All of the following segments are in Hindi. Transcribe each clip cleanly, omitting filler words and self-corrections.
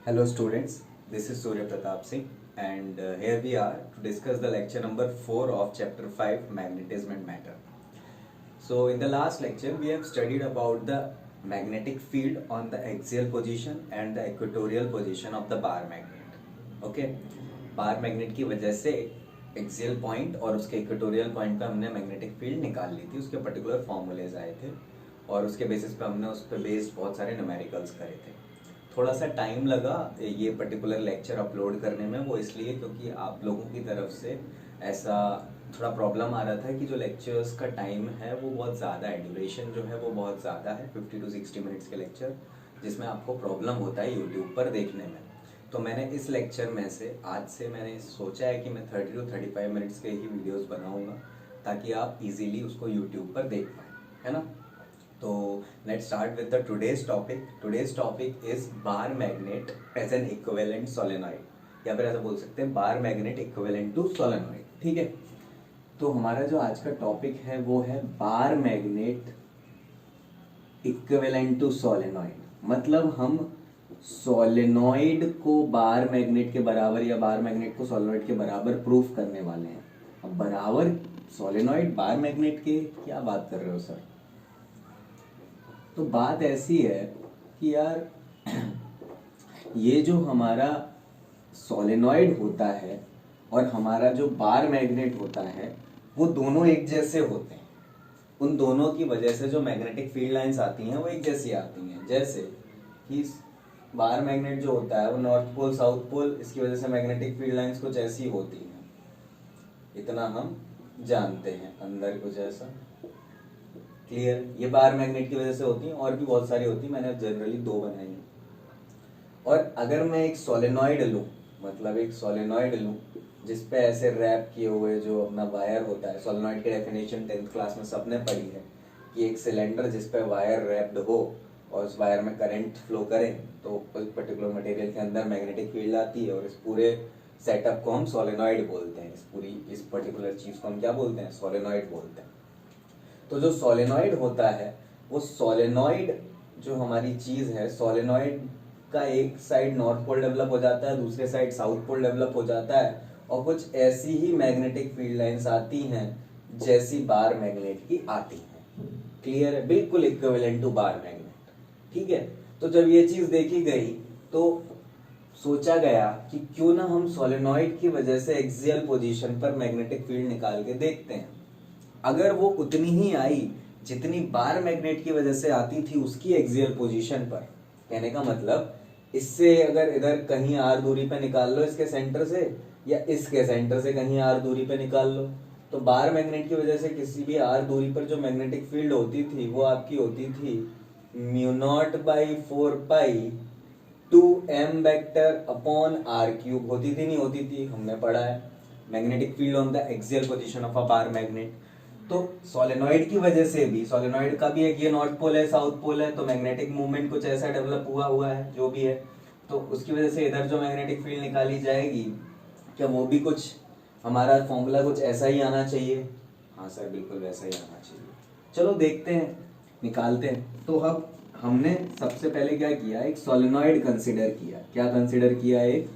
Hello students, this is Surya Pratap Singh and here we are to discuss the lecture number 4 of chapter 5 magnetism and matter. So in the last lecture we have studied about the magnetic field on the axial position and the equatorial position of the bar magnet. Okay, bar magnet की वजह से एक्सियल पॉइंट और उसके इक्वेटोरियल पॉइंट पे हमने मैग्नेटिक फील्ड निकाल ली थी, उसके पर्टिकुलर फॉर्मूलेज आए थे और उसके बेसिस पे हमने उस पर बेस्ड बहुत सारे न्यूमेरिकल्स करे थे। थोड़ा सा टाइम लगा ये पर्टिकुलर लेक्चर अपलोड करने में, वो इसलिए क्योंकि आप लोगों की तरफ से ऐसा थोड़ा प्रॉब्लम आ रहा था कि जो लेक्चर्स का टाइम है वो बहुत ज़्यादा है, ड्यूरेशन जो है वो बहुत ज़्यादा है, 50 to 60 मिनट्स के लेक्चर, जिसमें आपको प्रॉब्लम होता है यूट्यूब पर देखने में। तो मैंने इस लेक्चर में से आज से मैंने सोचा है कि मैं 30 to 35 मिनट्स के ही वीडियोस बनाऊंगा ताकि आप इजीली उसको यूट्यूब पर देख पाएँ, है ना। तो let's start with the today's topic. Today's topic is bar magnet as an equivalent solenoid, या फिर ऐसा बोल सकते हैं bar magnet equivalent to solenoid. ठीक है, तो हमारा जो आज का टॉपिक है वो है bar magnet equivalent to solenoid. मतलब हम सोलेनॉइड को बार मैग्नेट के बराबर या बार मैग्नेट को सोलेनॉइड के बराबर प्रूफ करने वाले हैं। अब बराबर सोलेनॉइड बार मैग्नेट के, क्या बात कर रहे हो सर। तो बात ऐसी है कि यार ये जो हमारा सोलेनॉइड होता है और हमारा जो बार मैग्नेट होता है वो दोनों एक जैसे होते हैं। उन दोनों की वजह से जो मैग्नेटिक फील्ड लाइंस आती हैं वो एक जैसी आती हैं। जैसे कि बार मैग्नेट जो होता है वो नॉर्थ पोल साउथ पोल, इसकी वजह से मैग्नेटिक फील्ड लाइंस कुछ ऐसी होती हैं, इतना हम जानते हैं, अंदर कुछ ऐसा। क्लियर, ये बार मैग्नेट की वजह से होती हैं, और भी बहुत सारी होती हैं, मैंने जनरली 2 बनाई हैं। और अगर मैं एक सोलेनॉइड लूँ, मतलब एक सोलेनॉइड लूँ जिसपे ऐसे रैप किए हुए जो अपना वायर होता है, सोलेनॉइड की डेफिनेशन 10th क्लास में सबने पढ़ी है कि एक सिलेंडर जिस पे वायर रैप्ड हो और उस वायर में करंट फ्लो करें तो उस पर्टिकुलर मटेरियल के अंदर मैग्नेटिक फील्ड आती है, और इस पूरे सेटअप को हम सोलेनॉइड बोलते हैं। इस पर्टिकुलर चीज़ को हम क्या बोलते हैं, सोलेनॉइड बोलते हैं। तो जो सोलेनॉइड होता है वो सोलेनॉइड जो हमारी चीज़ है, सोलेनॉइड का एक साइड नॉर्थ पोल डेवलप हो जाता है, दूसरे साइड साउथ पोल डेवलप हो जाता है, और कुछ ऐसी ही मैग्नेटिक फील्ड लाइंस आती हैं जैसी बार मैग्नेट की आती हैं। क्लियर है, बिल्कुल इक्विवेलेंट टू बार मैग्नेट। ठीक है, तो जब ये चीज़ देखी गई तो सोचा गया कि क्यों ना हम सोलेनॉइड की वजह से एक्सियल पोजीशन पर मैग्नेटिक फील्ड निकाल के देखते हैं। अगर वो उतनी ही आई जितनी बार मैग्नेट की वजह से आती थी उसकी एक्सियल पोजीशन पर, कहने का मतलब इससे अगर इधर कहीं आर दूरी पे निकाल लो इसके सेंटर से, या इसके सेंटर से कहीं आर दूरी पे निकाल लो, तो बार मैग्नेट की वजह से किसी भी आर दूरी पर जो मैग्नेटिक फील्ड होती थी वो आपकी होती थी μ0/4π 2m vector upon r cube. होती थी नहीं होती थी, हमने पढ़ा है magnetic field on the axial position of a bar magnet. तो सोलेनॉइड की वजह से भी, सोलेनॉइड का भी एक ये नॉर्थ पोल है साउथ पोल है, तो मैग्नेटिक मूवमेंट कुछ ऐसा डेवलप हुआ है जो भी है, तो उसकी वजह से इधर जो मैग्नेटिक फील्ड निकाली जाएगी क्या वो भी कुछ हमारा फॉर्मूला कुछ ऐसा ही आना चाहिए। हाँ सर, बिल्कुल वैसा ही आना चाहिए। चलो देखते हैं, निकालते हैं। तो अब हमने सबसे पहले क्या किया, एक सोलेनॉइड कंसिडर किया। क्या कंसिडर किया, एक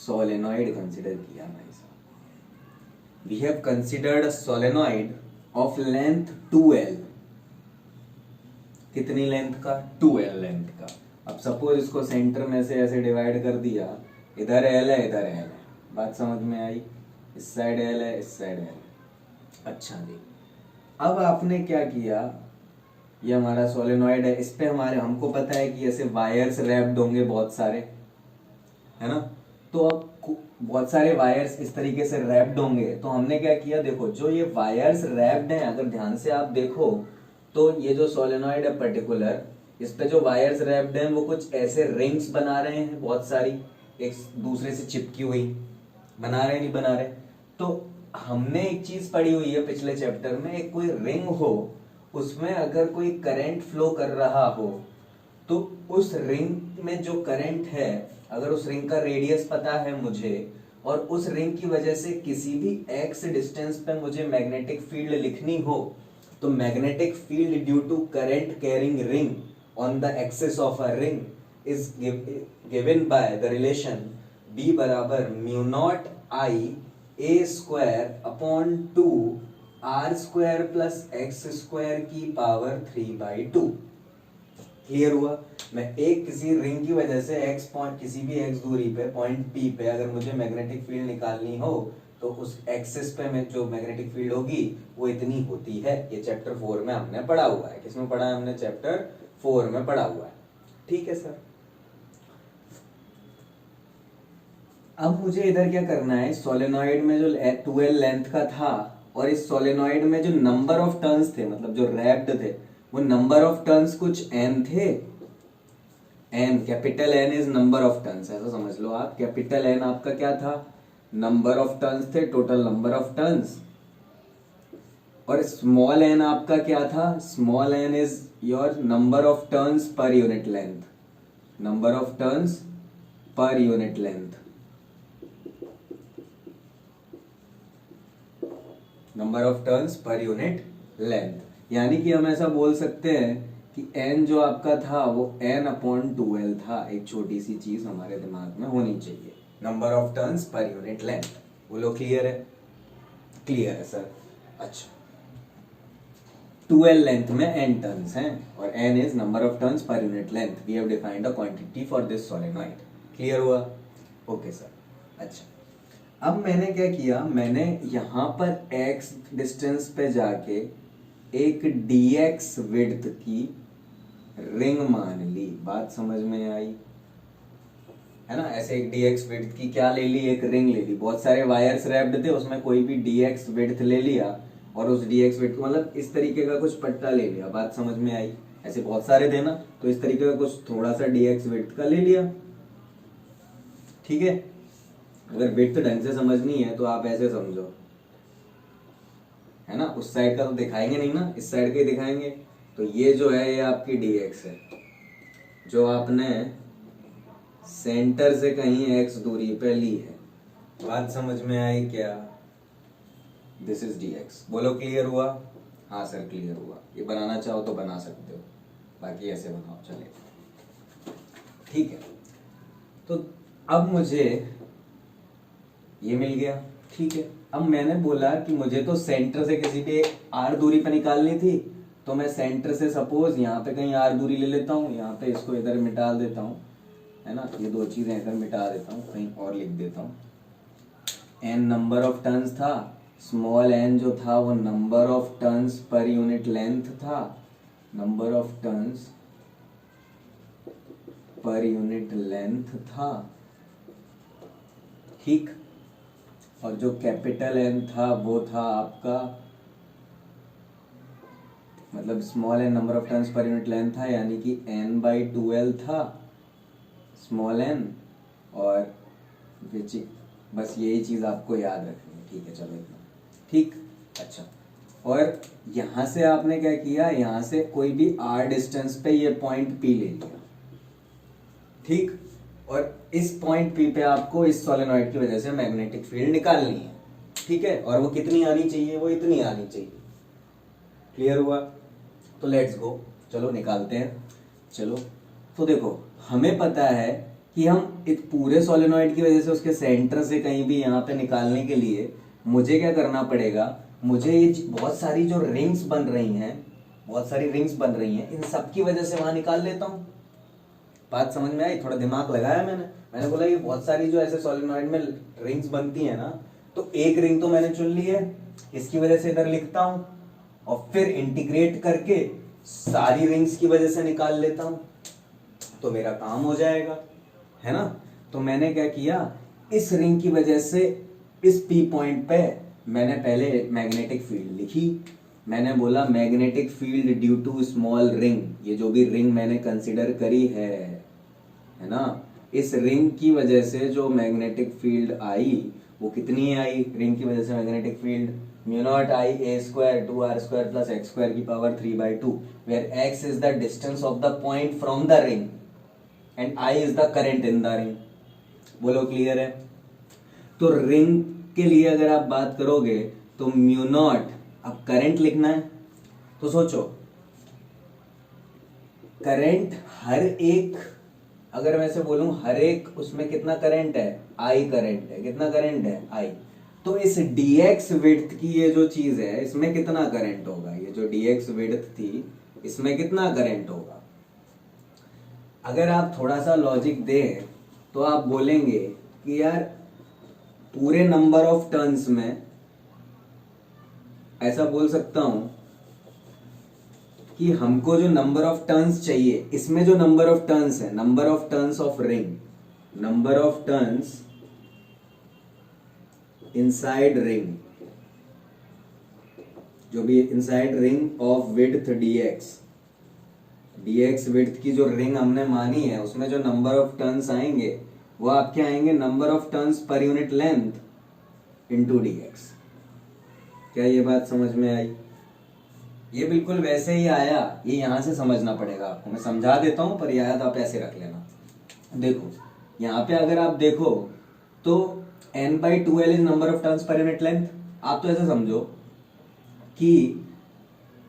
सोलेनॉइड कंसिडर किया भाई साहब। We have considered a solenoid of length 2l। कितनी लेंथ का, 2l लेंथ का। अब सपोज इसको सेंटर में से ऐसे डिवाइड कर दिया, इधर l है इधर l है, बात समझ में आई। इस साइड l है इस साइड l है। अच्छा जी, अब आपने क्या किया, ये हमारा सोलेनॉइड है, इस पे हमको पता है कि ऐसे वायर्स रैप्ड होंगे बहुत सारे, है ना। तो अब बहुत सारे वायर्स इस तरीके से रैप्ड होंगे, तो हमने क्या किया, देखो जो ये वायर्स रैप्ड हैं, अगर ध्यान से आप देखो तो ये जो सोलेनॉइड है पर्टिकुलर, इस पे जो वायर्स रैप्ड हैं वो कुछ ऐसे रिंग्स बना रहे हैं बहुत सारी, एक दूसरे से चिपकी हुई, बना रहे नहीं बना रहे। तो हमने एक चीज पढ़ी हुई है पिछले चैप्टर में, एक कोई रिंग हो उसमें अगर कोई करंट फ्लो कर रहा हो तो उस रिंग में जो करंट है, अगर उस रिंग का रेडियस पता है मुझे, और उस रिंग की वजह से किसी भी x डिस्टेंस पे मुझे मैग्नेटिक फील्ड लिखनी हो, तो magnetic field due to current carrying ring on the axis of a ring is given by the relation b बराबर mu naught I a square upon 2 r square plus x square की पावर 3/2। क्लियर हुआ? मैं एक किसी रिंग की वजह से x पॉइंट, किसी भी x दूरी पे पॉइंट P पे अगर मुझे मैग्नेटिक फील्ड निकालनी हो तो उस एक्सिस पे में जो मैग्नेटिक फील्ड होगी वो इतनी होती है। ये चैप्टर 4 में हमने पढ़ा हुआ है। किसमें पढ़ा है हमने? चैप्टर 4 में पढ़ा हुआ है। ठीक है सर। अब मुझे इधर क्या करना है, सोलेनॉइड में जो 12 लेंथ का था और इस सोलेनॉइड में जो नंबर ऑफ टर्न्स थे, मतलब जो रैप्ड थे, वो नंबर ऑफ टर्न्स कुछ n थे। n, capital N is number of turns, ऐसा समझ लो आप। कैपिटल N आपका क्या था? नंबर ऑफ टर्न्स थे, टोटल नंबर ऑफ टर्न्स। और स्मॉल n आपका क्या था? Small n is your number of turns per unit length, number of turns per unit length, number of turns per unit length. यानी कि हम ऐसा बोल सकते हैं कि n जो आपका था वो n/12 था। एक छोटी सी चीज हमारे दिमाग में होनी चाहिए, number of turns per unit length. बोलो क्लियर है? क्लियर है सर। अच्छा, 12 लेंथ में n टर्न्स हैं और n is number of turns per unit length. We have defined a quantity for this solenoid. Clear हुआ? Okay sir. अच्छा, अब मैंने क्या किया, मैंने यहां पर x डिस्टेंस पे जाके एक dx विड्थ की रिंग मान ली। बात समझ में आई है ना? ऐसे एक dx विड्थ की क्या ले ली? एक रिंग ले ली। बहुत सारे वायर्स रैप्ड थे, उसमें कोई भी dx विड्थ ले लिया और उस dx विड्थ को मतलब इस तरीके का कुछ पट्टा ले लिया। बात समझ में आई? ऐसे बहुत सारे थे ना, तो इस तरीके का कुछ थोड़ा सा dx विड्थ का ले लिया। ठीक है? अगर विड्थ ढंग से समझनी है तो आप ऐसे समझो, है ना? उस साइड का तो दिखाएंगे नहीं ना, इस साइड के दिखाएंगे। तो ये जो है ये आपकी dx है, जो आपने सेंटर से कहीं x दूरी पे ली है। बात समझ में आई क्या? This is dx। बोलो क्लियर हुआ? हाँ सर क्लियर हुआ। ये बनाना चाहो तो बना सकते हो, बाकी ऐसे बनाओ चलेगा। ठीक है, तो अब मुझे ये मिल गया। ठीक है, अब मैंने बोला कि मुझे तो सेंटर से किसी भी r दूरी पे निकालनी थी, तो मैं सेंटर से सपोज यहाँ पे कहीं r दूरी ले लेता हूँ। यहाँ पे इसको इधर मिटा देता हूँ, है ना? ये दो चीजें इधर मिटा देता हूँ, कहीं और लिख देता हूँ। n नंबर ऑफ टर्न्स था, स्मॉल n जो था वो number of turns per unit length था, number of turns per unit length था। ठीक, और जो कैपिटल N था वो था आपका, मतलब small n number of turns per unit length था, यानी कि n/12 था स्मॉल n। और बस यही चीज आपको याद रखनी है। ठीक है, चलो इतना ठीक। अच्छा, और यहां से आपने क्या किया, यहां से कोई भी r डिस्टेंस पे ये पॉइंट P ले लिया। ठीक, और इस पॉइंट P पे आपको इस सोलेनॉइड की वजह से मैग्नेटिक फील्ड निकालनी है। ठीक है, और वो कितनी आनी चाहिए? वो इतनी आनी चाहिए। क्लियर हुआ? तो लेट्स गो, चलो निकालते हैं। चलो, तो देखो हमें पता है कि हम इस पूरे सोलेनॉइड की वजह से उसके सेंटर से कहीं भी यहाँ पे निकालने के लिए मुझे क्या करना पड़ेगा, मुझे ये बहुत सारी जो रिंग्स बन रही हैं, बहुत सारी रिंग्स बन रही हैं, इन सब की वजह से वहां निकाल लेता हूँ। बात समझ में आई? थोड़ा दिमाग लगाया मैंने बोला ये बहुत सारी जो ऐसे सोलेनॉइड में रिंग्स बनती है ना, तो एक रिंग तो मैंने चुन ली है, इसकी वजह से इधर लिखता हूं और फिर इंटीग्रेट करके सारी रिंग्स की वजह से निकाल लेता हूं, तो मेरा काम हो जाएगा, है ना? तो मैंने क्या किया, इस रिंग की वजह से इस P पॉइंट पे मैंने पहले मैग्नेटिक फील्ड लिखी। मैंने बोला magnetic field due to small ring, ये जो भी रिंग मैंने कंसिडर करी है ना, इस रिंग की वजह से जो मैग्नेटिक फील्ड आई वो कितनी आई? रिंग की वजह से magnetic field mu naught I a square 2r square plus x square की power 3/2, where x is the distance of the point from the ring and I is the current in the ring. बोलो क्लियर है? तो रिंग के लिए अगर आप बात करोगे तो म्यू नॉट, अब करंट लिखना है तो सोचो करंट हर एक अगर मैं ऐसे बोलूं हर एक उसमें कितना करंट है, आई करंट है, कितना करंट है, आई, तो इस dx विड्थ की ये जो चीज है इसमें कितना करंट होगा, ये जो dx विड्थ थी इसमें कितना करंट होगा। अगर आप थोड़ा सा लॉजिक दें तो आप बोलेंगे कि यार पूरे नंबर ऑफ टर्न्स में ऐसा बोल सकता हूं कि हमको जो नंबर ऑफ टर्न्स चाहिए, इसमें जो नंबर ऑफ टर्न्स है, number of turns of ring, number of turns inside ring, जो भी inside ring of width dx width की जो रिंग हमने मानी है उसमें जो नंबर ऑफ टर्न्स आएंगे वो आपके आएंगे number of turns per unit length into dx। क्या ये बात समझ में आई? ये बिल्कुल वैसे ही आया, ये यहां से समझना पड़ेगा आपको, मैं समझा देता हूं पर याद आप ऐसे रख लेना। देखो यहाँ पे अगर आप देखो तो n/2l is number of turns per unit length. आप तो ऐसे समझो कि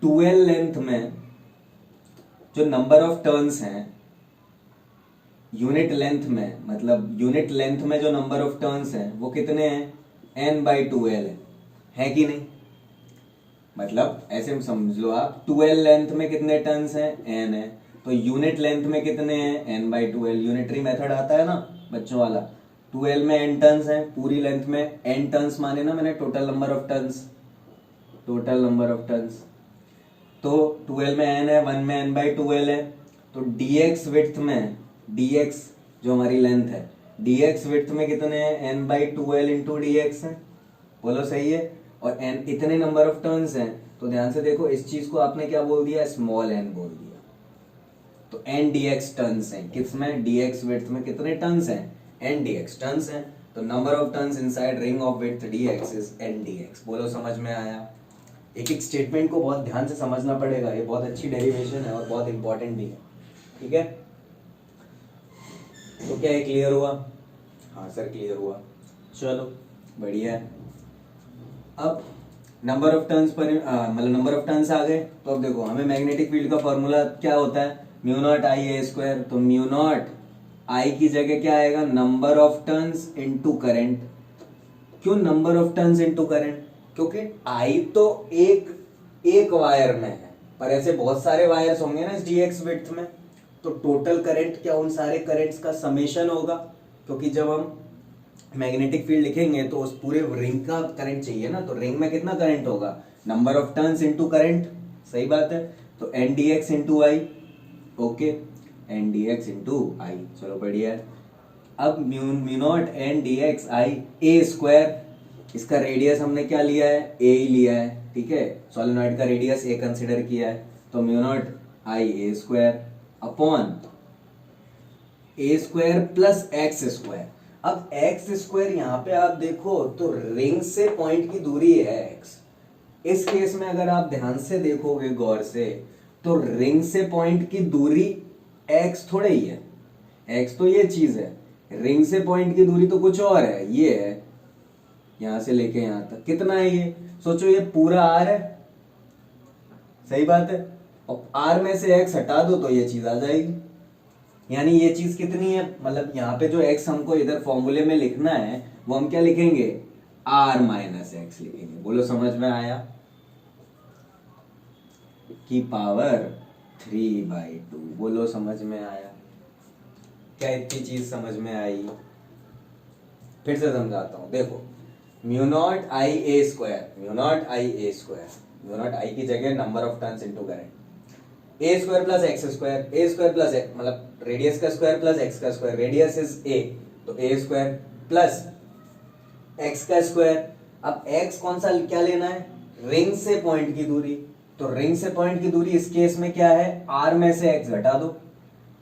2l लेंथ में जो नंबर ऑफ टर्न्स हैं यूनिट लेंथ में, मतलब यूनिट लेंथ में जो नंबर ऑफ टर्न्स हैं वो कितने हैं, n/2l है कि नहीं। मतलब ऐसे समझ लो आप 2l लेंथ में कितने टर्न्स हैं, n है, तो यूनिट लेंथ में कितने हैं, n/2l। यूनिटरी मेथड आता है ना बच्चों वाला, 2l में n टर्न्स हैं, पूरी लेंथ में n टर्न्स माने ना मैंने, total number of turns, total number of turns. तो 2l में n है, 1 में n/2l है, तो dx विड्थ में, dx जो हमारी लेंथ है, dx विड्थ में कितने हैं, n/2l इंटू dx है, बोलो सही है। और n इतने नंबर ऑफ टर्न्स हैं, तो ध्यान से देखो इस चीज को आपने क्या बोल दिया, स्मॉल n बोल दिया। तो n dx टर्न्स हैं, किसमें, dx विड्थ में कितने टर्न्स हैं, n dx टर्न्स हैं, तो number of turns inside ring of width dx is n dx। बोलो समझ में आया? एक एक स्टेटमेंट को बहुत ध्यान से समझना पड़ेगा, ये बहुत अच्छी डेरिवेशन है और बहुत इंपॉर्टेंट भी है, ठीक है। तो क्या ये क्लियर हुआ? हाँ सर क्लियर हुआ, चलो बढ़िया है। अब नंबर ऑफ टर्न्स पर मतलब नंबर ऑफ टर्न्स आ गए, तो अब देखो हमें मैग्नेटिक फील्ड का फॉर्मूला क्या होता है, mu naught I a square. तो म्यू नॉट आई की जगह क्या आएगा, number of turns into current. क्यों number of turns into current? क्योंकि आई तो एक वायर में है, पर ऐसे बहुत सारे वायर्स होंगे ना इस dx विड्थ में, तो टोटल करंट क्या उन सारे करंट्स का समेशन होगा। क्योंकि जब हम मैग्नेटिक फील्ड लिखेंगे तो उस पूरे रिंग का करंट चाहिए ना, तो रिंग में कितना करंट होगा, number of turns into current, सही बात है। तो n dx into I, okay, n dx into I, चलो बढ़िया है। अब mu naught n dx I a square, इसका रेडियस हमने क्या लिया है, a ही लिया है, ठीक है, सोलेनॉइड का रेडियस a कंसीडर किया है, तो mu naught I a square upon a square plus x square. अब एक्स स्क्वायर यहाँ पे आप देखो तो रिंग से पॉइंट की दूरी है x। इस केस में अगर आप ध्यान से देखोगे गौर से तो रिंग से पॉइंट की दूरी x थोड़े ही है, x तो ये चीज है, रिंग से पॉइंट की दूरी तो कुछ और है, ये है यहां से लेके यहां तक, कितना है ये, सोचो ये पूरा r है, सही बात है, और r में से x हटा दो तो ये चीज आ जाएगी। यानी ये चीज कितनी है, मतलब यहाँ पे जो x हमको इधर फॉर्मूले में लिखना है वो हम क्या लिखेंगे, r माइनस एक्स लिखेंगे। बोलो समझ में आया? की पावर 3/2, बोलो समझ में आया? क्या इतनी चीज समझ में आई? फिर से समझाता हूं, देखो mu naught I a square, mu naught I a square, mu naught I की जगह number of turns into current, A square plus x square, a square plus मतलब रेडियस का स्क्वायर प्लस एक्स का स्क्वायर, रेडियस इज ए, तो ए स्क्वायर प्लस एक्स का स्क्वायर। अब एक्स कौन सा क्या लेना है, रिंग से पॉइंट की दूरी, तो रिंग से पॉइंट की दूरी इस केस में क्या है, आर में से एक्स घटा दो,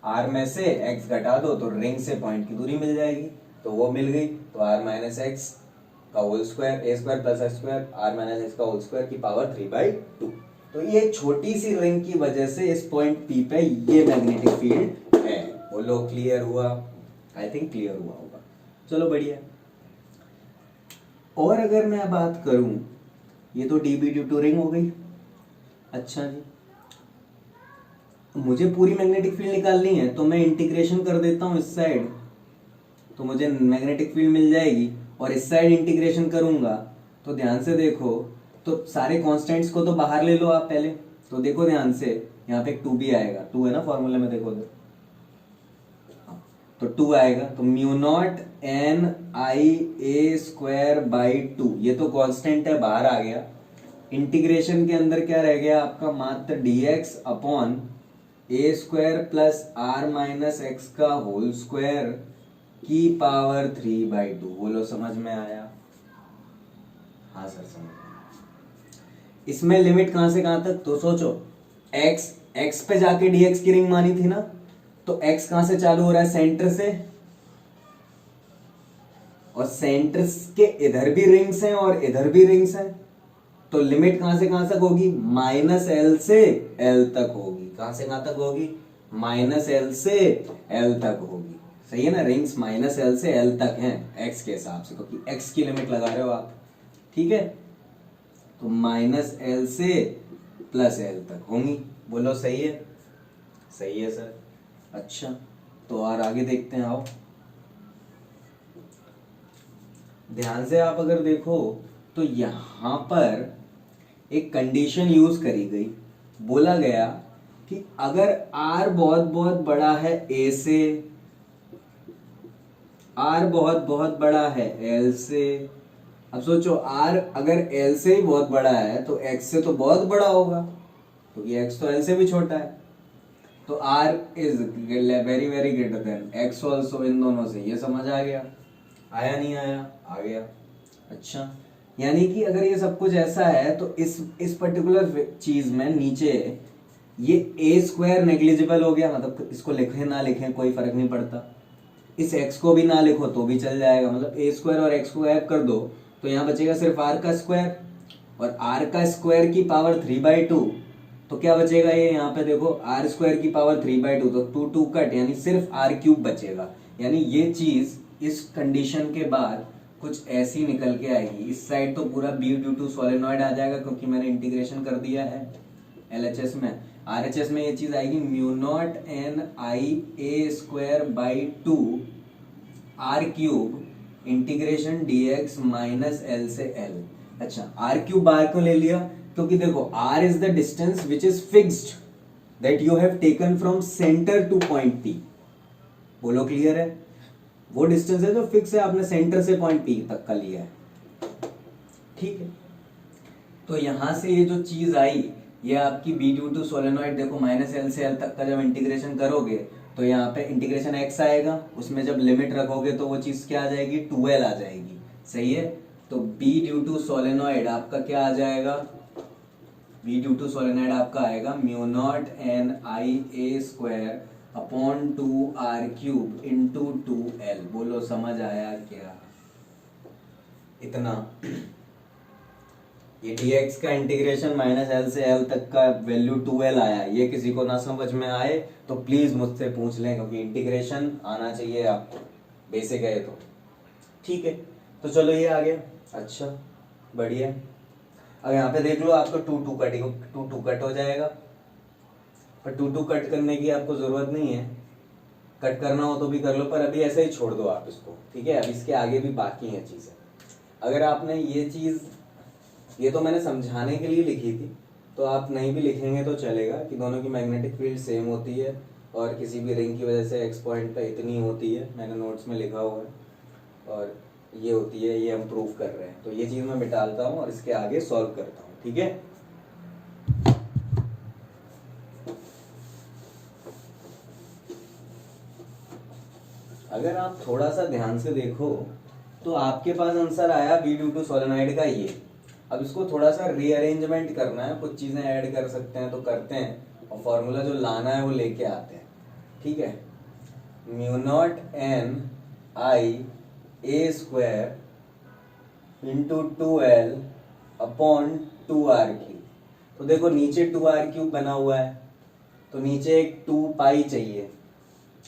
आर में से एक्स घटा दो तो रिंग से पॉइंट की दूरी मिल जाएगी, तो वो मिल गई, तो आर माइनस एक्स का whole square, a square plus x square, r minus x का होल स्क्वायर की पावर 3/2। तो ये छोटी सी रिंग की वजह से इस पॉइंट पी पे ये मैग्नेटिक फील्ड है। बोलो क्लियर हुआ? आई थिंक क्लियर हुआ होगा, चलो बढ़िया। और अगर मैं बात करूं, ये तो dB ड्यू टू रिंग हो गई, अच्छा जी, मुझे पूरी मैग्नेटिक फील्ड निकालनी है तो मैं इंटीग्रेशन कर देता हूँ इस साइड, तो मुझे मैग्नेटिक फील्ड मिल जाएगी। और इस साइड इंटीग्रेशन करूंगा तो ध्यान से देखो, तो सारे कांस्टेंट्स को तो बाहर ले लो आप पहले। तो देखो ध्यान से, यहाँ पे एक 2 भी आएगा, 2 है ना फॉर्मूले में, देखो तो 2 आएगा। तो mu naught n I a square by 2, ये तो कांस्टेंट है, बाहर आ गया। इंटीग्रेशन के अंदर क्या रह गया आपका, मात्र dx upon a square plus r minus x का होल स्क्वायर की पावर 3/2। बोलो समझ में आया? हाँ सर समझ में। इसमें लिमिट कहां से कहां तक, तो सोचो x पे जाके dx की रिंग मानी थी ना, तो x कहां से चालू हो रहा है, सेंटर से, और सेंटर के इधर भी रिंग्स हैं और इधर भी रिंग्स हैं, तो लिमिट कहां से कहां तक होगी, -l से l तक होगी। कहां से कहां तक होगी, -l से l तक होगी। सही है ना, रिंग्स -l से l तक हैं x के हिसाब से, क्योंकि x की लिमिट लगा रहे हो आप, ठीक है। तो -l से +l तक होंगी। बोलो सही है? सही है सर। अच्छा, तो और आगे देखते हैं, आओ ध्यान से आप अगर देखो तो यहां पर एक कंडीशन यूज करी गई, बोला गया कि अगर r बहुत बहुत बड़ा है a से, r बहुत बहुत बड़ा है l से। अब सोचो r अगर l से ही बहुत बड़ा है तो x से तो बहुत बड़ा होगा, क्योंकि x तो l से भी छोटा है। तो r is very very greater than x also, इन दोनों से। ये समझ आ गया? आया नहीं आया? आ गया। अच्छा, यानी कि अगर ये सब कुछ ऐसा है तो इस पर्टिकुलर चीज में नीचे ये ए स्क्वायर नेग्लिजिबल हो गया, मतलब इसको लिखें ना लिखें कोई फर्क नहीं पड़ता। इस x को भी ना लिखो तो भी चल जाएगा, मतलब ए स्क्वायर और x को ऐड कर दो तो यहाँ बचेगा सिर्फ r का स्क्वायर, और r का स्क्वायर की पावर 3/2। तो क्या बचेगा, ये यहाँ पे देखो r स्क्वायर की पावर 3/2, तो 2 कट, यानी सिर्फ r³ बचेगा। यानी ये चीज इस कंडीशन के बाद कुछ ऐसी निकल के आएगी। इस साइड तो पूरा b ड्यू टू सोलेनॉइड आ जाएगा, क्योंकि मैंने इंटीग्रेशन कर दिया है LHS में। RHS में ये चीज आएगी mu naught n I a square by 2 r³ integration dx -l से l। अच्छा, r³ बाहर क्यों ले लिया, क्योंकि देखो r is the distance which is fixed that you have taken from centre two point P। बोलो क्लियर है? वो डिस्टेंस है जो फिक्स है, आपने सेंटर से पॉइंट P तक का लिया है, ठीक है। तो यहां से ये जो चीज आई, ये आपकी b ड्यू टू सोलेनॉइड, देखो -l से l तक का जब इंटीग्रेशन करोगे तो यहाँ पे इंटीग्रेशन x आएगा, उसमें जब लिमिट रखोगे तो वो चीज क्या आ जाएगी, 2l आ जाएगी। सही है? तो b ड्यू टू सोलेनॉइड आपका क्या आ जाएगा, b ड्यू टू सोलेनॉइड आपका आएगा mu naught n I a square upon 2r³ into 2l। बोलो समझ आया क्या? इतना ये dx का इंटीग्रेशन -l से l तक का वैल्यू 2l आया। ये किसी को ना समझ में आए तो प्लीज मुझसे पूछ लें, क्योंकि इंटीग्रेशन आना चाहिए आपको, बेसिक है तो, ठीक है। तो चलो ये आ गया। अच्छा, बढ़िया। अब यहाँ पे देख लो, आपको 2 कट हो जाएगा, पर 2 कट करने की आपको जरूरत नहीं है, कट करना हो तो भी कर लो, पर अभी ऐसे ही छोड़ दो आप इसको, ठीक है। अब इसके आगे भी बाकी हैं चीजें। अगर आपने ये चीज, ये तो मैंने समझाने के लिए लिखी थी, तो आप नहीं भी लिखेंगे तो चलेगा कि दोनों की मैग्नेटिक फील्ड सेम होती है और किसी भी रिंग की वजह से एक्स पॉइंट पे इतनी होती है, मैंने नोट्स में लिखा हुआ है, और ये होती है, ये हम प्रूव कर रहे हैं। तो ये चीज़ मैं मिटाता हूँ और इसके आगे सॉल्व करता हूँ, ठीक है। अगर आप थोड़ा सा ध्यान से देखो तो आपके पास आंसर आया b ड्यू टू सोलेनॉइड का ये। अब इसको थोड़ा सा रीअरेंजमेंट करना है, कुछ चीजें ऐड कर सकते हैं तो करते हैं, और फॉर्मूला जो लाना है वो लेके आते हैं, ठीक है। Mu naught n I a square into 2l upon 2r³। तो देखो नीचे 2r³ बना हुआ है, तो नीचे एक 2 पाई चाहिए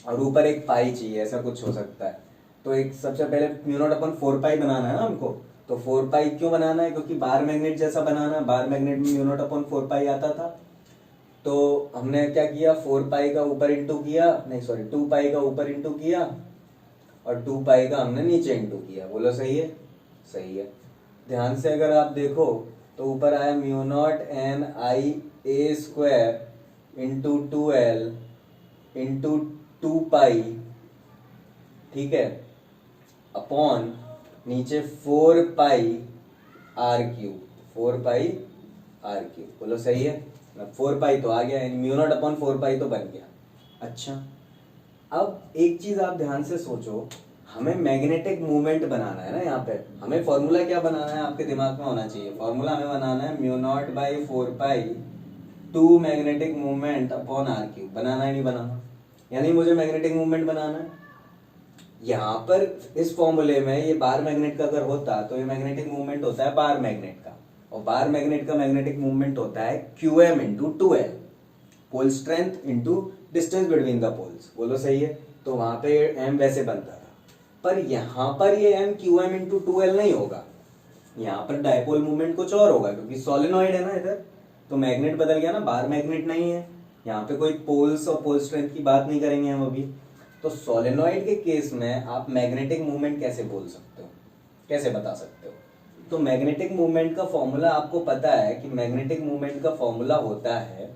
और ऊपर एक पाई चाहिए, ऐसा कुछ हो सकता है। तो एक सबसे पहले म्यू नॉट अपॉन 4 पाई बनाना है ना हमको, तो 4 पाई क्यों बनाना है, क्योंकि बार मैग्नेट जैसा बनाना है। बार मैग्नेट में म्यू नॉट अपॉन 4 पाई आता था, तो हमने क्या किया, 4 पाई का ऊपर इंटू किया, नहीं सॉरी 2 पाई का ऊपर इंटू किया और 2 पाई का हमने नीचे इंटू किया। बोलो सही है? सही है। ध्यान से अगर आप देखो तो ऊपर आया mu naught n I a square into 2l into 2 pi, ठीक है, अपॉन नीचे 4 pi r cube, 4 pi r cube. बोलो सही है? 4 पाई तो आ गया, म्यू नॉट अपॉन 4 पाई तो बन गया। अच्छा, अब एक चीज आप ध्यान से सोचो, हमें मैग्नेटिक मूवमेंट बनाना है ना, यहाँ पे हमें फॉर्मूला क्या बनाना है, आपके दिमाग में होना चाहिए। फॉर्मूला हमें बनाना है mu naught by 4 pi 2 magnetic movement upon r cube. बनाना है नहीं बनाना? यानी मुझे मैग्नेटिक मूवमेंट बनाना है। यहाँ पर इस फॉर्मूले में ये बार मैग्नेट का अगर होता तो ये मैग्नेटिक मूवमेंट होता है बार मैग्नेट का, और बार मैग्नेट का मैग्नेटिक मूवमेंट होता है QM into 2L, pole strength into distance between the poles. बोलो सही है? तो वहां पे M वैसे बनता था, पर यहाँ पर ये M QM इंटू 2L नहीं होगा, यहाँ पर डायपोल मूवमेंट कुछ और होगा, क्योंकि सोलेनॉइड है ना इधर, तो मैग्नेट बदल गया ना, बार मैग्नेट नहीं है। यहाँ पे कोई पोल्स और पोल स्ट्रेंथ की बात नहीं करेंगे हम अभी। तो सोलेनॉइड के केस में आप मैग्नेटिक मूवमेंट कैसे बोल सकते हो, कैसे बता सकते हो? तो मैग्नेटिक मूवमेंट का फॉर्मूला आपको पता है कि मैग्नेटिक मूवमेंट का फॉर्मूला होता है,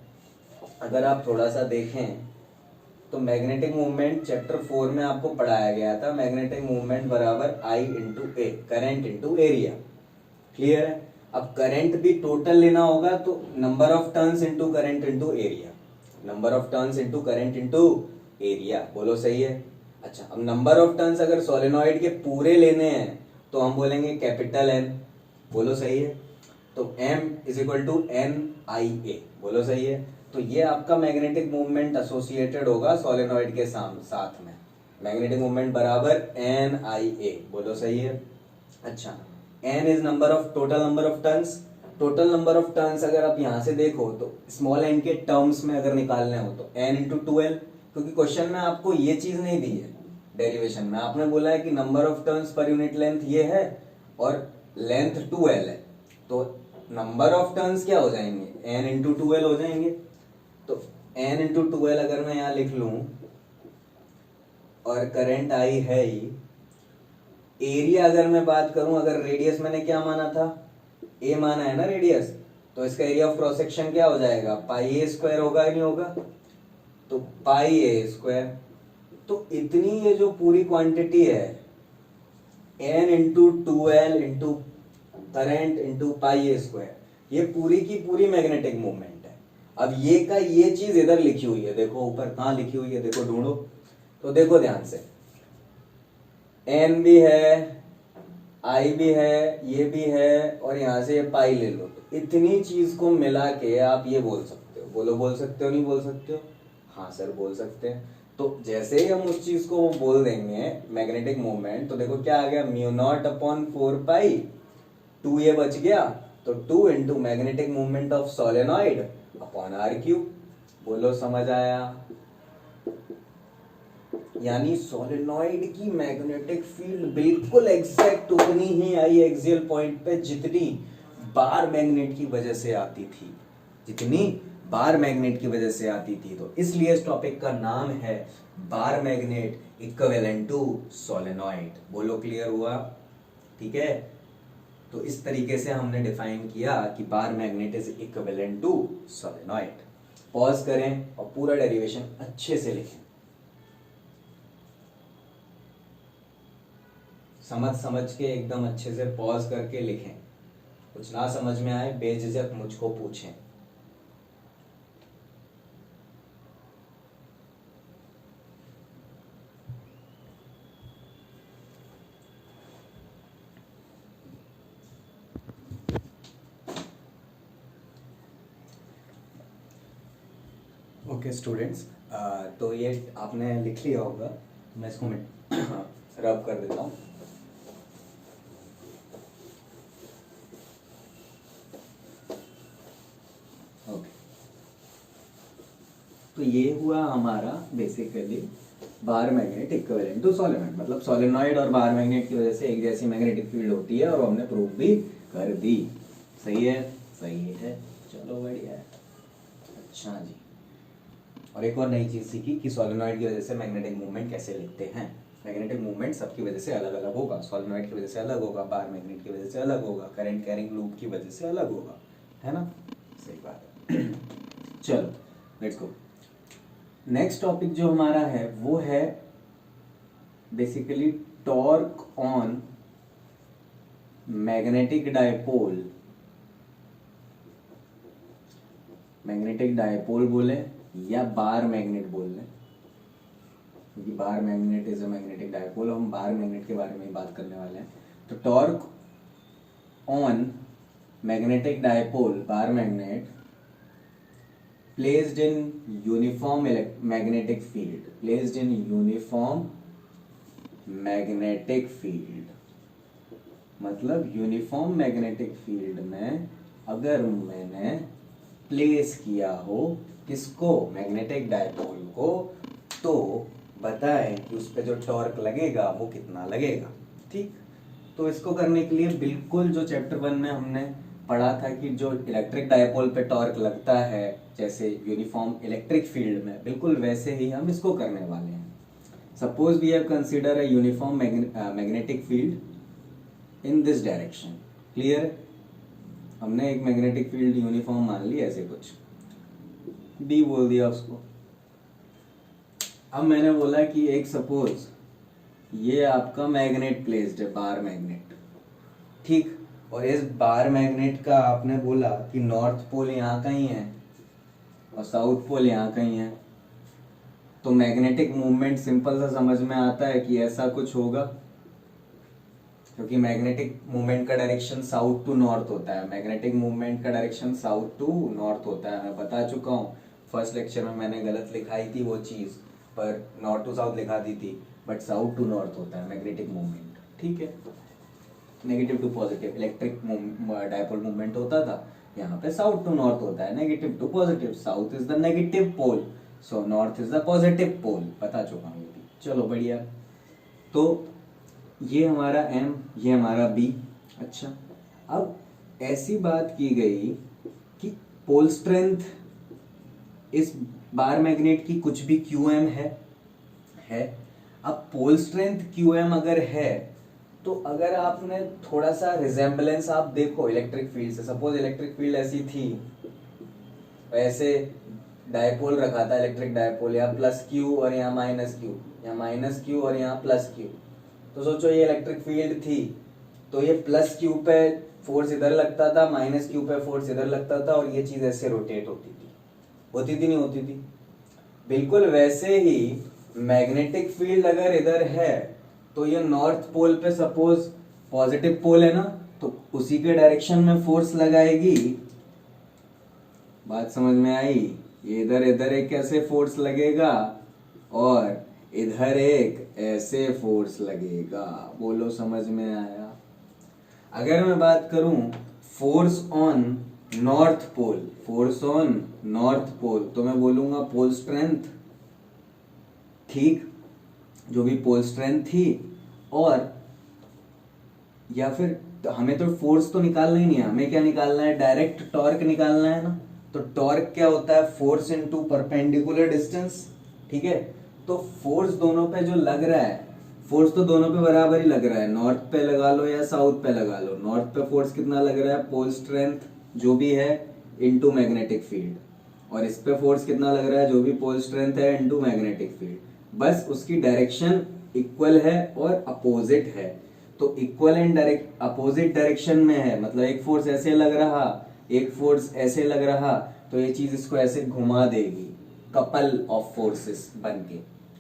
अगर आप थोड़ा सा देखें तो मैग्नेटिक मूवमेंट चैप्टर 4 में आपको पढ़ाया गया था, मैग्नेटिक मूवमेंट बराबर I into A, current into area. Clear है? अब करंट भी टोटल लेना होगा तो number of turns into current into area, number of turns into current into area. बोलो सही है? अच्छा, अब नंबर ऑफ टर्न्स अगर सोलेनॉइड के पूरे लेने हैं तो हम बोलेंगे कैपिटल N। बोलो सही है? तो M is equal to NIA। बोलो सही है? तो ये आपका मैग्नेटिक मूवमेंट एसोसिएटेड होगा सोलेनॉइड के साथ में, मैग्नेटिक मूवमेंट बराबर NIA। बोलो सही है? अच्छा, N is number of total number of turns. Total number of turns अगर आप यहाँ से देखो तो स्मॉल n के टर्म्स में अगर निकालने हो तो n इंटू 2l, क्योंकि क्वेश्चन में आपको ये चीज नहीं दी है डेरिवेशन में, आपने बोला है कि number of turns per unit length ये है और लेंथ 2l है, तो नंबर ऑफ टर्न्स क्या हो जाएंगे, n इंटू 2l हो जाएंगे। तो n इंटू 2l अगर मैं यहाँ लिख लूं और करंट I है ही, एरिया अगर मैं बात करूं, अगर रेडियस मैंने क्या माना था, a माना है ना रेडियस, तो इसका एरिया ऑफ क्रॉस सेक्शन क्या हो जाएगा, पाई ए स्क्वायर होगा नहीं होगा, तो पाई ए स्क्वायर। तो इतनी ये जो पूरी क्वांटिटी है n into 2l into current into pi a square, ये पूरी की पूरी मैग्नेटिक मूवमेंट है। अब ये का ये चीज इधर लिखी हुई है, देखो ऊपर कहाँ लिखी हुई है, देखो ढूंढो, तो देखो ध्यान से, n भी है, I भी है, ये भी है, और यहाँ से ये पाई ले लो, तो इतनी चीज को मिला के आप ये बोल सकते हो। बोलो बोल सकते हो नहीं बोल सकते हो? हाँ सर बोल सकते हैं। तो जैसे ही हम उस चीज को बोल देंगे मैग्नेटिक मूवमेंट, तो देखो क्या आ गया, म्यू नॉट अपॉन 4 पाई, 2 ये बच गया, तो 2 into magnetic movement of solenoid upon r cube. बोलो समझ आया? यानी सोलेनॉइड की मैग्नेटिक फील्ड बिल्कुल एग्जैक्ट उतनी ही आई एक्सियल पॉइंट पे जितनी बार मैग्नेट की वजह से आती थी, जितनी बार मैग्नेट की वजह से आती थी। तो इसलिए इस टॉपिक का नाम है bar magnet equivalent to solenoid. बोलो क्लियर हुआ? ठीक है, तो इस तरीके से हमने डिफाइन किया कि bar magnet is equivalent to solenoid. Pause करें और पूरा डेरिवेशन अच्छे से लिखें, समझ के एकदम अच्छे से पॉज करके लिखें। कुछ ना समझ में आए बेझिझक मुझको पूछें। ओके स्टूडेंट्स, तो ये आपने लिख लिया होगा, मैं इसको रब कर देता हूँ। ओके, तो ये हुआ हमारा basically bar magnet equivalent to solenoid, मतलब सोलेनॉइड और बार मैग्नेट की वजह से एक जैसी मैग्नेटिक फील्ड होती है, और हमने प्रूव भी कर दी। सही है? सही है, चलो बढ़िया है। अच्छा जी, और एक और नई चीज़ सीखी कि सोलेनॉइड की वजह से मैग्नेटिक मूवमेंट कैसे लिखते हैं। मैग्नेटिक मूवमेंट सबकी वजह से अलग अलग होगा, सोलेनॉइड की वजह से अलग होगा, बार मैग्नेट की वजह से अलग होगा, करंट कैरिंग लूप की वजह से अलग होगा, है ना, सही बात है। चलो लेट्स गो। नेक्स्ट टॉपिक जो हमारा है वो है basically torque on magnetic dipole. Magnetic dipole बोले या बार मैग्नेट बोल लें, क्योंकि बार magnet is a magnetic dipole, हम बार मैग्नेट के बारे में बात करने वाले हैं। तो torque on magnetic dipole, bar magnet, placed in uniform magnetic field, placed in uniform magnetic field, मतलब यूनिफॉर्म मैग्नेटिक फील्ड में अगर मैंने प्लेस किया हो किसको, मैग्नेटिक डायपोल को, तो बताएं कि उस पर जो टॉर्क लगेगा वो कितना लगेगा। ठीक, तो इसको करने के लिए बिल्कुल जो चैप्टर 1 में हमने पढ़ा था कि जो इलेक्ट्रिक डायपोल पे टॉर्क लगता है जैसे यूनिफॉर्म इलेक्ट्रिक फील्ड में, बिल्कुल वैसे ही हम इसको करने वाले हैं। Suppose we have consider a uniform magnetic field in this direction, clear. हमने एक मैग्नेटिक फील्ड यूनिफॉर्म मान ली, ऐसे कुछ बी बोल दिया उसको। अब मैंने बोला कि एक सपोज ये आपका मैग्नेट प्लेस्ड है, बार मैग्नेट, ठीक, और इस बार मैग्नेट का आपने बोला कि नॉर्थ पोल यहाँ कहीं है और साउथ पोल यहाँ कहीं है, तो मैग्नेटिक मूवमेंट सिंपल सा समझ में आता है कि ऐसा कुछ होगा, क्योंकि मैग्नेटिक मूवमेंट का डायरेक्शन साउथ टू नॉर्थ होता है। मैग्नेटिक मूवमेंट का डायरेक्शन साउथ टू नॉर्थ होता है, मैं बता चुका हूँ। फर्स्ट लेक्चर में मैंने गलत लिखाई थी वो चीज़, पर नॉर्थ टू साउथ लिखा दी थी, बट साउथ टू नॉर्थ होता है मैग्नेटिक मूवमेंट, ठीक है। Negative to positive electric dipole movement होता था, यहाँ पे साउथ टू नॉर्थ होता है, negative to positive, south is the negative pole, so north is the positive pole, बता चुका हूँ ये भी। चलो बढ़िया, तो ये हमारा M, ये हमारा B। अच्छा, अब ऐसी बात की गई कि पोल स्ट्रेंथ इस बार मैग्नेट की कुछ भी QM है। अब पोल स्ट्रेंथ QM अगर है, तो अगर आपने थोड़ा सा रिजेम्बलेंस आप देखो इलेक्ट्रिक फील्ड से, सपोज इलेक्ट्रिक फील्ड ऐसी थी, ऐसे डायपोल रखा था इलेक्ट्रिक डायपोल, यहाँ +Q और यहाँ -Q, यहाँ -Q और यहाँ +Q, तो सोचो ये इलेक्ट्रिक फील्ड थी, तो ये +Q पे फोर्स इधर लगता था, -Q पे फोर्स इधर लगता था, और ये चीज ऐसे रोटेट होती थी नहीं होती थी। बिल्कुल वैसे ही मैग्नेटिक फील्ड अगर इधर है, तो ये नॉर्थ पोल पे सपोज पॉजिटिव पोल है ना, तो उसी के डायरेक्शन में फोर्स लगाएगी। बात समझ में आई? ये इधर एक कैसे फोर्स लगेगा और इधर एक ऐसे फोर्स लगेगा, बोलो समझ में आया? अगर मैं बात करूं force on north pole, force on north pole, तो मैं बोलूंगा पोल स्ट्रेंथ, ठीक, जो भी पोल स्ट्रेंथ थी, और या फिर तो हमें तो फोर्स तो निकालना ही नहीं है, हमें क्या निकालना है, डायरेक्ट टॉर्क निकालना है ना। तो टॉर्क क्या होता है, फोर्स इनटू परपेंडिकुलर डिस्टेंस, ठीक है। तो फोर्स दोनों पे जो लग रहा है, फोर्स तो दोनों पे बराबर ही लग रहा है, नॉर्थ पे लगा लो या साउथ पे लगा लो, नॉर्थ पे फोर्स कितना लग रहा है, पोल स्ट्रेंथ जो भी है इनटू मैग्नेटिक फील्ड, और इस पे फोर्स कितना लग रहा है, जो भी पोल स्ट्रेंथ है इनटू मैग्नेटिक फील्ड, बस उसकी डायरेक्शन इक्वल है और अपोजिट है। तो equal and direct opposite direction में है, मतलब एक फोर्स ऐसे लग रहा, एक फोर्स ऐसे लग रहा, तो ये चीज इसको ऐसे घुमा देगी, कपल ऑफ फोर्सेस बनके,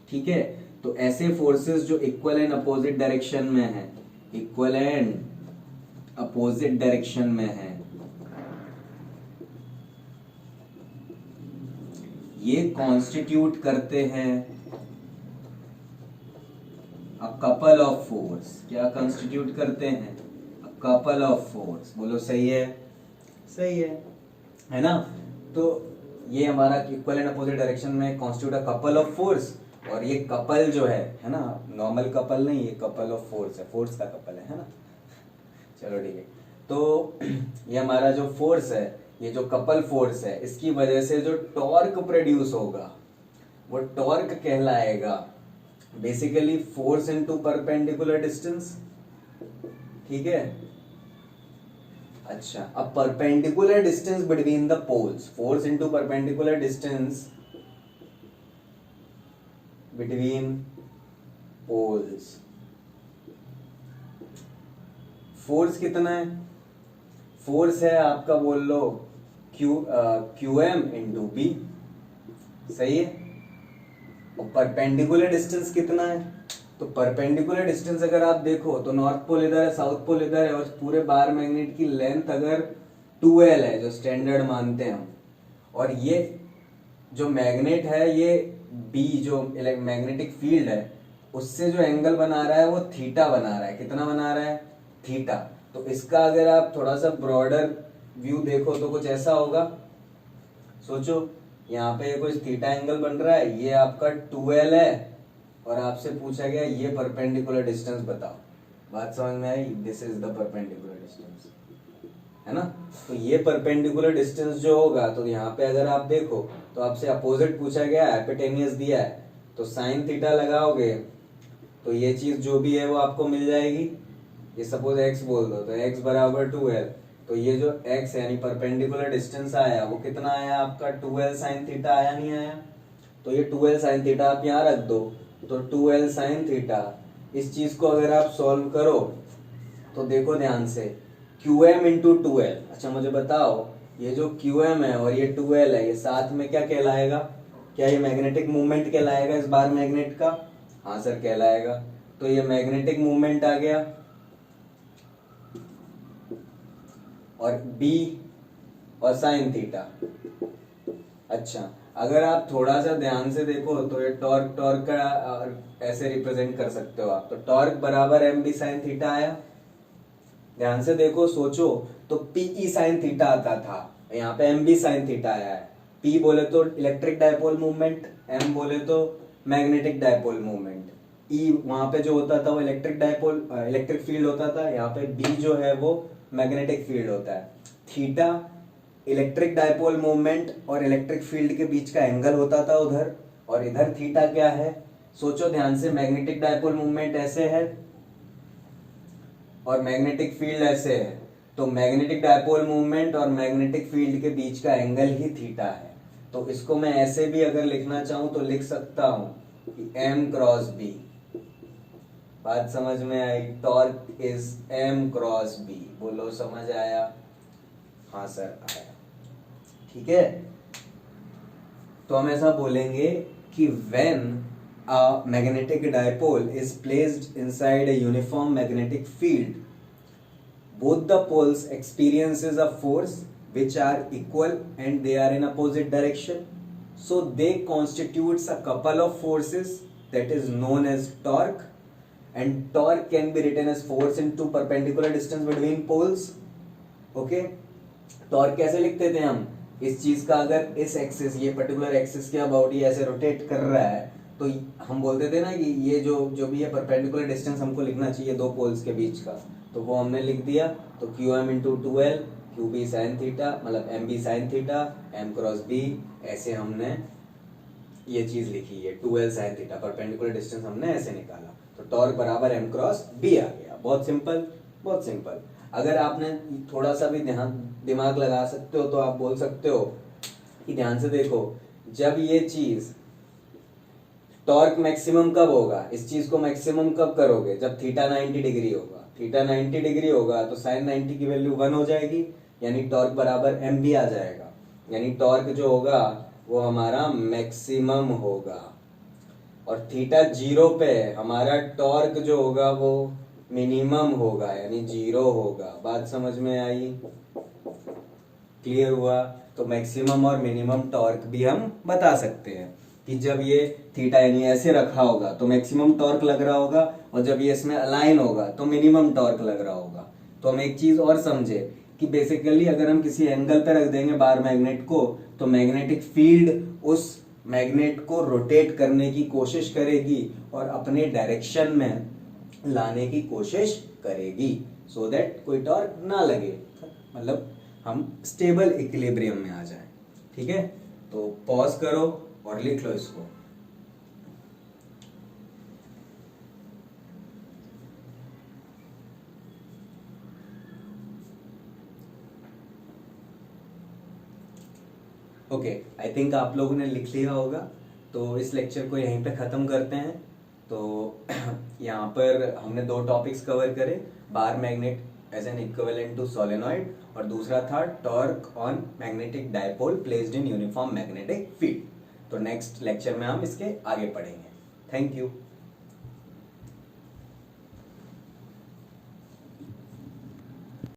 ठीक है। तो ऐसे फोर्सेस जो इक्वल एंड अपोजिट डायरेक्शन में है, इक्वल एंड अपोजिट डायरेक्शन में है, ये कॉन्स्टिट्यूट करते हैं अ कपल ऑफ फोर्स। क्या कॉन्स्टिट्यूट करते हैं, अ कपल ऑफ फोर्स, बोलो सही है? सही है ना। तो ये हमारा इक्वल एंड अपोजिट डायरेक्शन में constitute a couple of force, और ये कपल जो है ना, नॉर्मल कपल नहीं, ये कपल ऑफ फोर्स है, का कपल है ना। चलो ठीक है, तो ये हमारा जो फोर्स है ये जो कपल फोर्स है इसकी वजह से जो टॉर्क प्रोड्यूस होगा वो टॉर्क कहलाएगा basically force into perpendicular distance. ठीक है, अच्छा अब perpendicular distance between the poles, force into perpendicular distance between poles, force कितना है? फोर्स है आपका बोल लो क्यू एम इंटू बी, सही है। और परपेंडिकुलर डिस्टेंस कितना है? तो परपेंडिकुलर डिस्टेंस अगर आप देखो तो नॉर्थ पोल इधर है, साउथ पोल इधर है, और पूरे बार मैग्नेट की लेंथ अगर 2L है जो स्टैंडर्ड मानते हैं हम, और ये जो मैग्नेट है ये बी जो मैग्नेटिक फील्ड है उससे जो एंगल बना रहा है वो थीटा बना रहा है। कितना बना रहा है? थीटा। तो इसका अगर आप थोड़ा सा ब्रॉडर व्यू देखो तो कुछ ऐसा होगा, सोचो यहाँ पे कुछ थीटा एंगल बन रहा है, ये आपका 2L है और आपसे पूछा गया ये परपेंडिकुलर डिस्टेंस बताओ। बात समझ में आई? This is the perpendicular distance, है ना। तो ये परपेंडिकुलर डिस्टेंस जो होगा, तो यहाँ पे अगर आप देखो तो आपसे अपोजिट पूछा गया है, एपिटेनियस दिया है, तो साइन थीटा लगाओगे तो ये चीज जो भी है वो आपको मिल जाएगी। ये सपोज x बोल दो तो x बराबर 2L, तो ये जो x यानी परपेंडिकुलर डिस्टेंस आया वो कितना आया आपका? 2L साइन थीटा आया, नहीं आया? तो ये 2L साइन थीटा आप यहाँ रख दो, तो 2L साइन थीटा, इस चीज को अगर आप सॉल्व करो तो देखो ध्यान से QM इंटू 2L। अच्छा मुझे बताओ ये जो QM है और ये 2L है, ये साथ में क्या कहलाएगा? क्या ये मैग्नेटिक मूवमेंट कहलाएगा इस बार मैग्नेट का? हाँ सर कहलाएगा। तो ये मैग्नेटिक मूवमेंट आ गया, और B और साइन थीटा। अच्छा अगर आप थोड़ा सा ध्यान से देखो तो ये टॉर्क का ऐसे रिप्रेजेंट कर सकते हो आप, तो टॉर्क बराबर MB साइन थीटा आया। ध्यान से देखो सोचो तो PE साइन थीटा आता था, यहाँ पे MB साइन थीटा आया है। P बोले तो इलेक्ट्रिक डायपोल मूवमेंट, M बोले तो मैग्नेटिक डायपोल मूवमेंट, E वहां पे जो होता था वो इलेक्ट्रिक फील्ड होता था, यहाँ पे B जो है वो मैग्नेटिक फील्ड होता है। थीटा इलेक्ट्रिक डायपोल मूवमेंट और इलेक्ट्रिक फील्ड के बीच का एंगल होता था उधर, और इधर थीटा क्या है? सोचो ध्यान से, मैग्नेटिक डायपोल मूवमेंट ऐसे है और मैग्नेटिक फील्ड ऐसे है, तो मैग्नेटिक डायपोल मूवमेंट और मैग्नेटिक फील्ड के बीच का एंगल ही थीटा है। तो इसको मैं ऐसे भी अगर लिखना चाहूं तो लिख सकता हूं कि M क्रॉस B। बात समझ में आई? Torque is M cross B। बोलो समझ आया? हाँ सर आया। ठीक है, तो हम ऐसा बोलेंगे कि when a magnetic dipole is placed inside a uniform magnetic field, both the poles experiences a force which are equal and they are in opposite direction, so they constitutes a couple of forces that is known as torque, and torque can be written as force into perpendicular distance between poles. Okay, torque कैसे लिखते थे हम? इस चीज का अगर इस एक्सिस, ये पर्टिकुलर एक्सिस के अबाउट ये ऐसे रोटेट कर रहा है तो हम बोलते थे ना कि ये जो भी है परपेंडिकुलर डिस्टेंस हमको लिखना चाहिए दो पोल्स के बीच का, तो वो हमने लिख दिया। तो QM into 2L, QB sine theta मतलब MB sine theta, M cross B, ऐसे हमने ये चीज लिखी है 2L sine theta, perpendicular distance हमने ऐसे निकाला, तो टॉर्क बराबर M क्रॉस B आ गया। बहुत सिंपल, बहुत सिंपल। अगर आपने थोड़ा सा भी दिमाग लगा सकते हो तो आप बोल सकते हो कि ध्यान से देखो, जब ये चीज टॉर्क मैक्सिमम कब होगा, इस चीज को मैक्सिमम कब करोगे? जब थीटा 90 डिग्री होगा। थीटा 90 डिग्री होगा तो साइन 90 की वैल्यू 1 हो जाएगी, यानी टॉर्क बराबर MB आ जाएगा, यानी टॉर्क जो होगा वो हमारा मैक्सिमम होगा। और थीटा 0 पे हमारा टॉर्क जो होगा वो मिनिमम होगा, यानी 0 होगा। बात समझ में आई? क्लियर हुआ? तो मैक्सिमम और मिनिमम टॉर्क भी हम बता सकते हैं कि जब ये थीटा यानी ऐसे रखा होगा तो मैक्सिमम टॉर्क लग रहा होगा, और जब ये इसमें अलाइन होगा तो मिनिमम टॉर्क लग रहा होगा। तो हम एक चीज और समझे कि बेसिकली अगर हम किसी एंगल पे रख देंगे बार मैग्नेट को, तो मैग्नेटिक फील्ड उस मैग्नेट को रोटेट करने की कोशिश करेगी और अपने डायरेक्शन में लाने की कोशिश करेगी, सो दैट कोई टॉर्क ना लगे। मतलब हम स्टेबल इक्विलिब्रियम में आ जाएं। ठीक है, तो पॉज करो और लिख लो इसको। ओके, आई थिंक आप लोगों ने लिख लिया होगा, तो इस लेक्चर को यहीं पे ख़त्म करते हैं। तो यहाँ पर हमने 2 टॉपिक्स कवर करे, bar magnet as an equivalent to solenoid, और दूसरा था torque on magnetic dipole placed in uniform magnetic field. तो नेक्स्ट लेक्चर में हम इसके आगे पढ़ेंगे। Thank you.